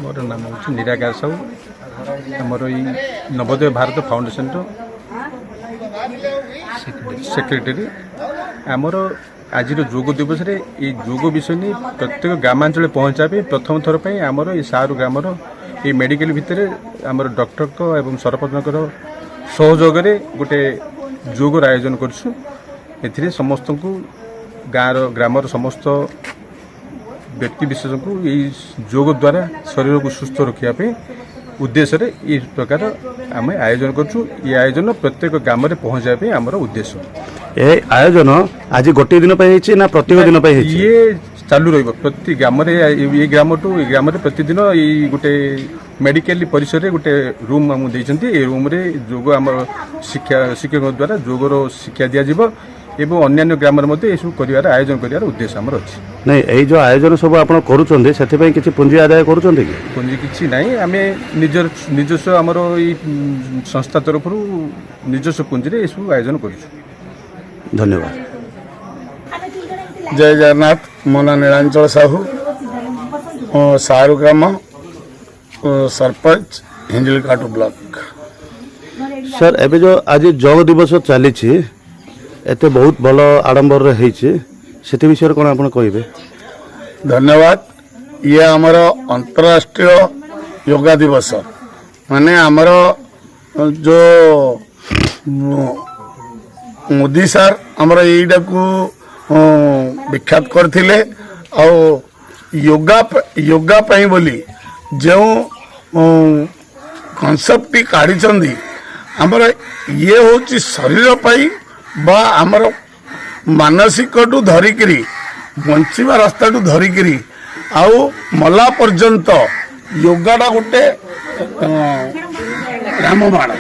मोर नाम हूँ निराकार साहू आमर नवोदय भारत फाउंडेशन सेक्रेटरी आमर आज योग दिवस रे ये योग विषय नहीं प्रत्येक ग्रामांचल पहुँचाबे प्रथम थर पर आमर ये सारू ग्रामर ये मेडिकल भितर आमर डॉक्टर को एवं सरपंच सहयोग गोटे योग आयोजन करछु एथिरे समस्त को गाँव ग्रामर समस्त व्यक्ति विशेष को योग द्वारा शरीर को सुस्थ रखापी उद्देश्य रे इस प्रकार आम आयोजन करछु। ये आयोजन प्रत्येक ग्राम में पहुँचापी आमर उद्देश्य। ए आयोजन आज गोटे दिन ना प्रत्येक दिन ये चालू रही प्रति ग्राम ये ग्राम टू ये ग्राम प्रतिदिन ये गोटे मेडिकल परिसर रे गोटे रूम आम देइछन्ती ए रूम रे योग आम शिक्षक द्वारा योगर शिक्षा दिया जिवो एवं अन्य ग्राम कर आयोजन कर उद्देश्य आमर अच्छी नहीं यही जो आयोजन सब आप करुँचे किसी पुंजी आदाय करुँच कि पुंजी किसी ना आम निजस्व आमर संस्था तरफ निजस्व पुंजी रे सब आयोजन कर। धन्यवाद। जय जगन्नाथ। मो ना नीलांचल साहू सारू ग्राम सरपंच हिंजलकाटू ब्लॉक। सर एबे जो आज योग दिवस चली एते बहुत भल आडंबर से विषय कौन आप कहे? धन्यवाद। ये आमर अंतर्राष्ट्रीय योगा दिवस माने आमर जो मोदी सर आमर यहीटा को विख्यात करते योगा पाई बोली जो कनसेप्ट काढ़ी आमर ये हूँ शरीर पाई बा आमर मानसिक टू धरिकी बंचवा रास्ता टू धरिकी आउ मला पर्यंत योगाटा गोटे रामबाण।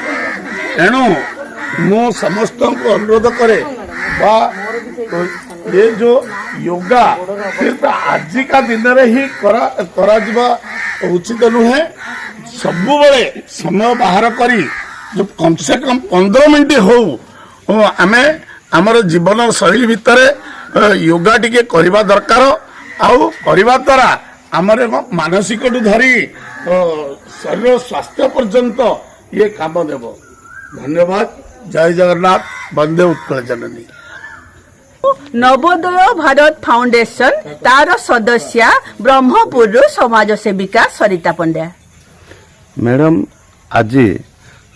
एणु मु समस्त को अनुरोध करे बा ये जो योगा सिर्फ आजिका दिन रे ही करा उचित नुहे सबु बळे समय बाहर करी जो कम से कम 15 मिनट हो आमे आमर जीवन शैली भितर योगा टिके करवा दरकार आउ करवा द्वारा आमर मानसिक टू धरी शरीर स्वास्थ्य पर्यंत ये काम देव। धन्यवाद। जय जगन्नाथ। वंदे उत्कल जननी। नवोदय भारत फाउंडेशन तार सदस्य ब्रह्मपुर समाज सेविका सरिता पंड्या। मैडम आज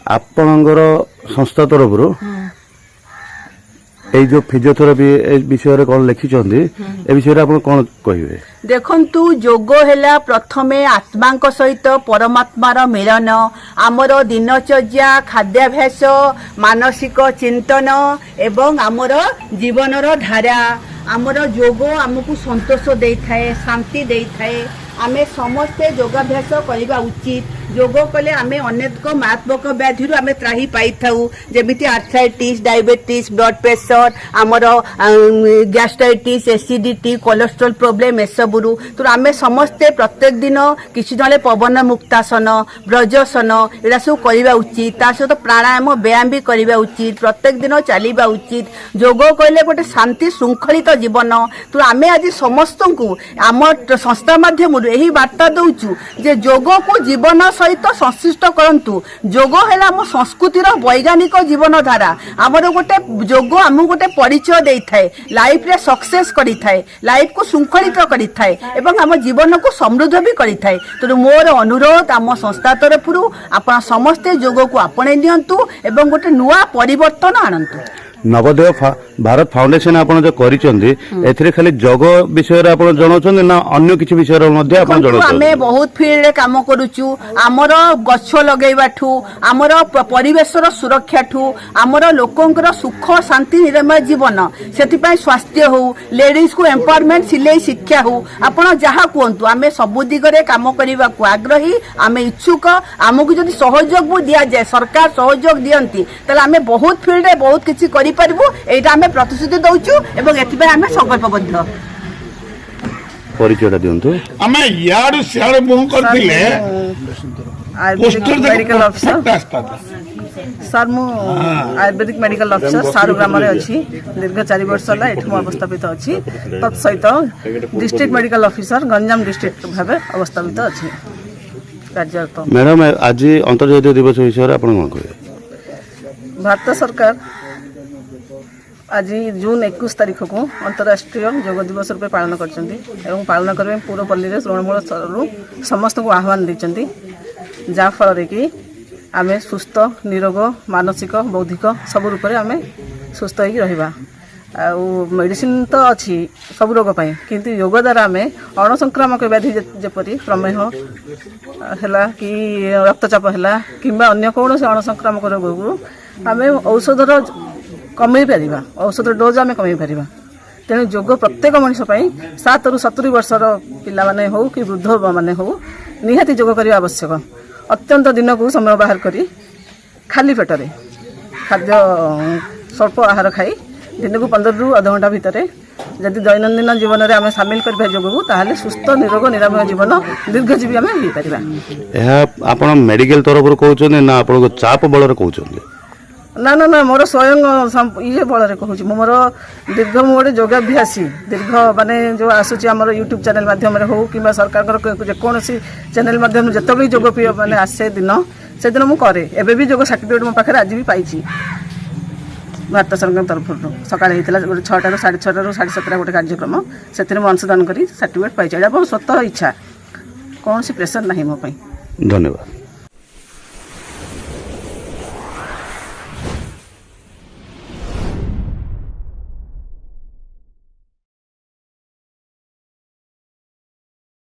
आपणकर संस्था तरफ ए जो फिजियोथेरापी विषय कौन लिखिं ए विषय आप कौन कहे? देखंतु योग है प्रथमे आत्मा सहित परमात्मार मिलन आमर दिनचर्या खाद्याभ्यास मानसिक चिंतन एवं आमर जीवनर धारा आमर योग आमको संतोष दे थाए शांति दे थाए आमे समस्ते योगाभ्यास करवा उचित। योग कले आमे अनेक मारात्मक व्याधि आमे त्राही पाई थाउ जेमिति आर्थराइटिस डायबिटीज ब्लड प्रेशर आमर गैस्ट्राइटिस एसिडिटी कोलेस्ट्रोल प्रोब्लेम एसबुरु तो आमे समस्ते प्रत्येक दिन किसी ना पवन मुक्तासन ब्रजसन एटा सब करवा उचित। ता सहित प्राणायाम व्यायाम भी करवा उचित। प्रत्येक दिन चलवा उचित। योग कहले गोटे शांति श्रृंखलित जीवन तो आमे आज समस्त को आम संस्था माध्यम यही वार्ता दौचु जे योग को जीवन सहित संश्लिष्ट करंतु। योग है आम संस्कृतिर वैज्ञानिक जीवन धारा आमर गोटे योग आम गोटे परिचय दे थाए लाइफ रे सक्सेस करि थाए लाइफ को श्रृंखलित करि थाए एवं आम जीवन को समृद्ध भी करि थाए। तो मोर अनुरोध आम संस्था तरफ आपण समस्ते योग को आपणे नियंतु एवं गोटे नुआ परिवर्तन आनंतु। नवोदय भारत फाउंडेशन आपन जो करिसेंती एथिरे खाली योग विषय रे आपन जणाउछन ना अन्य किछि विषय रे मध्ये आपन जणाउछन? आमे बहुत फील्ड रे काम करूछु। आमर गछ लगैबाठू आमर परिवेशर सुरक्षाठू आमर लोकंकर सुख शांति निरामय जीवन सेति पय स्वास्थ्य हो लेडीज को एम्पावरमेंट सिलाई शिक्षा हो आपन जहा कहंतु आमे सब दिगरे काम करिबा को आग्रही आमे इच्छुक। आमको जदि सहयोग दिया जाय सरकार सहयोग दियंती तले आमे बहुत फील्ड रे बहुत किछि एटा आमे प्रतिश्रुति दउछु एवं एथिबे आमे संकल्पबद्ध। परिचयटा दियंतु। आमे याड सियाड बहु करथिले आयुर्वेदिक मेडिकल ऑफिसर सर मु आयुर्वेदिक मेडिकल ऑफिसर सारू ग्राम रे अछि दीर्घ 4 वर्ष ला एठम अवस्थापित अछि तत् सहित district medical officer Ganjam district भाबे अवस्थापित अछि। କାର୍ଯ୍ୟରତ। ମ୍ୟାଡ଼ାମ ଆଜି ଅନ୍ତର୍ଜାତୀୟ ଦିବସ ବିଷୟରେ ଆପଣ କ'ଣ କହିବେ? ଭାରତ ସରକାର ଆଜି ଜୁନ୍ 21 ତାରିଖକୁ ଅନ୍ତରାଷ୍ଟ୍ରୀୟ ଯୋଗ ଦିବସ ରୂପେ ପାଳନ କରିଛନ୍ତି ଏବଂ ପାଳନ କରିବା ପାଇଁ ପୁରପଲ୍ଲୀରେ ତୃଣମୂଳ ସ୍ତରରୁ ସମସ୍ତଙ୍କୁ ଆହ୍ୱାନ ଦେଇଛନ୍ତି, ଯାହାଫଳରେ କି ଆମେ ସୁସ୍ଥ ନିରୋଗ ମାନସିକ ବୌଦ୍ଧିକ ସବୁ ରୂପରେ ଆମେ ସୁସ୍ଥ ହେଇକି ରହିବା। ଆଉ ମେଡ଼ିସିନ ତ ଅଛି ସବୁ ରୋଗ ପାଇଁ, କିନ୍ତୁ ଯୋଗ ଦ୍ୱାରା ଆମେ ଅଣସଂକ୍ରାମକ ବ୍ୟାଧି ଯେପରି ପ୍ରମେହ ହେଲା କି ରକ୍ତଚାପ ହେଲା କିମ୍ବା ଅନ୍ୟ କୌଣସି ଅଣସଂକ୍ରାମକ ରୋଗକୁ ଆମେ ଔଷଧର କମେଇ ପାରିବା, ଔଷଧର ଡୋଜ୍ ଆମେ କମେଇ ପାରିବା। ତେଣୁ ଯୋଗ ପ୍ରତ୍ୟେକ ମଣିଷ ପାଇଁ 7ରୁ 70 ବର୍ଷର ପିଲାମାନେ ହେଉ କି ବୃଦ୍ଧମାନେ ହେଉ ନିହାତି ଯୋଗ କରିବା ଆବଶ୍ୟକ। ଅତ୍ୟନ୍ତ ଦିନକୁ ସମୟ ବାହାର କରି ଖାଲି ପେଟରେ ଖାଦ୍ୟ ସ୍ୱଳ୍ପ ଆହାର ଖାଇ ଦିନକୁ 15ରୁ ଅଧଘଣ୍ଟା ଭିତରେ ଯଦି ଦୈନନ୍ଦିନ ଜୀବନରେ ଆମେ ସାମିଲ କରିବା ଯୋଗକୁ, ତାହେଲେ ସୁସ୍ଥ ନିରୋଗ ନିରାମୟ ଜୀବନ ଦୀର୍ଘଜୀବୀ ଆମେ ହେଇପାରିବା। ଏହା ଆପଣ ମେଡିକାଲ ତରଫରୁ କହୁଛନ୍ତି ନା ଆପଣଙ୍କ ଚାପ ବଳରେ କହୁଛନ୍ତି? ନା ନା ନା ମୋର ସ୍ୱୟଂ ଇଏ ବଳରେ କହୁଛି। ମୁଁ ମୋର ଦୀର୍ଘ ମୁଁ ଗୋଟେ ଯୋଗାଭ୍ୟାସୀ ଦୀର୍ଘ ମାନେ ଯେଉଁ ଆସୁଛି ଆମର ୟୁଟ୍ୟୁବ୍ ଚ୍ୟାନେଲ୍ ମାଧ୍ୟମରେ ହେଉ କିମ୍ବା ସରକାରଙ୍କର ଯେକୌଣସି ଚ୍ୟାନେଲ୍ ମାଧ୍ୟମରେ ଯେତେବେଳେ ଯୋଗ ପ୍ରିୟ ମାନେ ଆସେ ଦିନ, ସେଦିନ ମୁଁ କରେ। ଏବେ ବି ଯୋଗ ସାର୍ଟିଫିକେଟ୍ ମୋ ପାଖରେ ଆଜି ବି ପାଇଛି ଭାରତ ସରକାରଙ୍କ ତରଫରୁ। ସକାଳେ ହେଇଥିଲା ଗୋଟେ 6ଟାରୁ 6:30ରୁ 7:30 ଗୋଟେ କାର୍ଯ୍ୟକ୍ରମ, ସେଥିରେ ମୁଁ ଅଂଶଦାନ କରି ସାର୍ଟିଫିକେଟ୍ ପାଇଛି। ଏଇଟା ବହୁତ ସ୍ୱତଃ ଇଚ୍ଛା, କୌଣସି ପ୍ରେସର ନାହିଁ ମୋ ପାଇଁ। ଧନ୍ୟବାଦ।